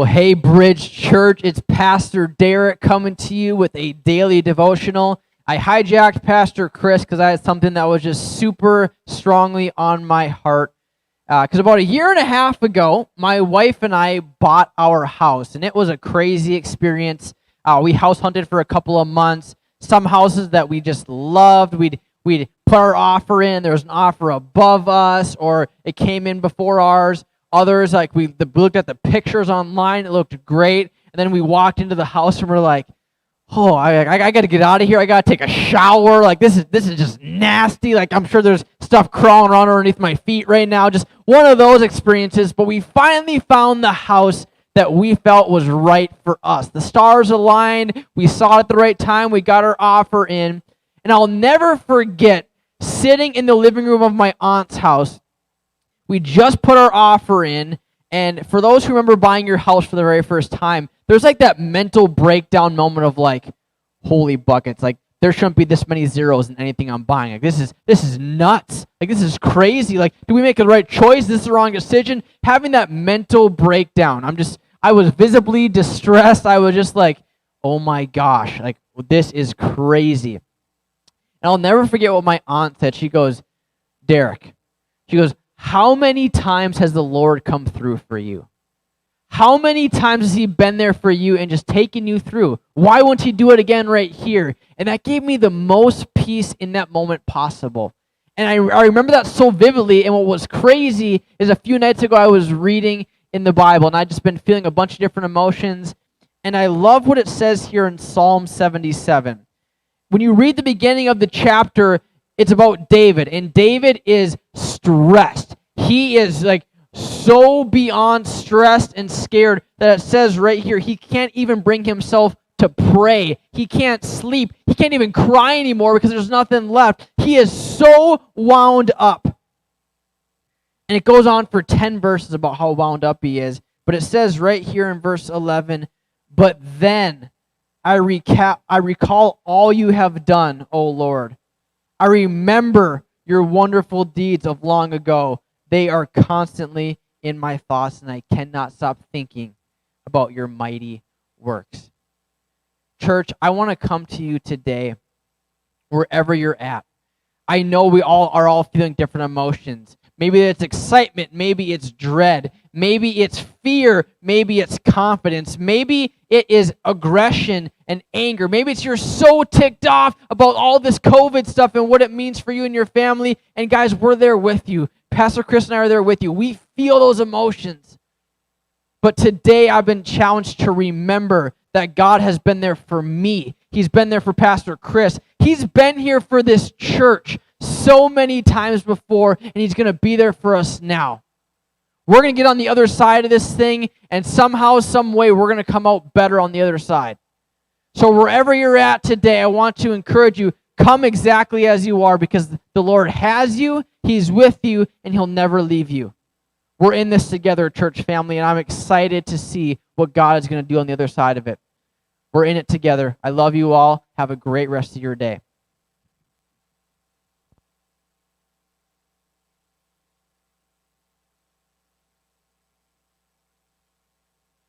Well, hey, Bridge Church, it's Pastor Derek coming to you with a daily devotional. I hijacked Pastor Chris because I had something that was just super strongly on my heart. Because about a year and a half ago, my wife and I bought our house, and it was a crazy experience. We house hunted for a couple of months. Some houses that we just loved, we'd put our offer in. There was an offer above us, or it came in before ours. Others, like we looked at the pictures online, it looked great, and then we walked into the house and we're like, oh, I got to get out of here. I got to take a shower. Like this is just nasty. Like I'm sure there's stuff crawling around underneath my feet right now. Just one of those experiences. But we finally found the house that we felt was right for us. The stars aligned. We saw it at the right time. We got our offer in, and I'll never forget sitting in the living room of my aunt's house. We just put our offer in, and for those who remember buying your house for the very first time, there's like that mental breakdown moment of like, holy buckets, like there shouldn't be this many zeros in anything I'm buying. Like this is nuts. Like this is crazy. Like, do we make the right choice? This is the wrong decision. Having that mental breakdown. I was visibly distressed. I was just like, oh my gosh, like this is crazy. And I'll never forget what my aunt said. She goes, Derek, she goes, how many times has the Lord come through for you? How many times has he been there for you and just taken you through? Why won't he do it again right here? And that gave me the most peace in that moment possible. And I remember that so vividly. And what was crazy is a few nights ago I was reading in the Bible, and I'd just been feeling a bunch of different emotions. And I love what it says here in Psalm 77. When you read the beginning of the chapter, it's about David, and David is stressed. He is like so beyond stressed and scared that it says right here, he can't even bring himself to pray. He can't sleep. He can't even cry anymore because there's nothing left. He is so wound up. And it goes on for 10 verses about how wound up he is. But it says right here in verse 11, but then I recall all you have done, O Lord. I remember your wonderful deeds of long ago. They are constantly in my thoughts, and I cannot stop thinking about your mighty works. Church, I want to come to you today, wherever you're at. I know we are all feeling different emotions. Maybe it's excitement, maybe it's dread, maybe it's fear, maybe it's confidence, maybe it is aggression and anger. Maybe it's you're so ticked off about all this COVID stuff and what it means for you and your family. And guys, we're there with you. Pastor Chris and I are there with you. We feel those emotions. But today I've been challenged to remember that God has been there for me. He's been there for Pastor Chris. He's been here for this church so many times before, and he's going to be there for us now. We're going to get on the other side of this thing, and somehow, some way, we're going to come out better on the other side. So wherever you're at today, I want to encourage you, come exactly as you are, because the Lord has you, he's with you, and he'll never leave you. We're in this together, church family, and I'm excited to see what God is going to do on the other side of it. We're in it together. I love you all. Have a great rest of your day.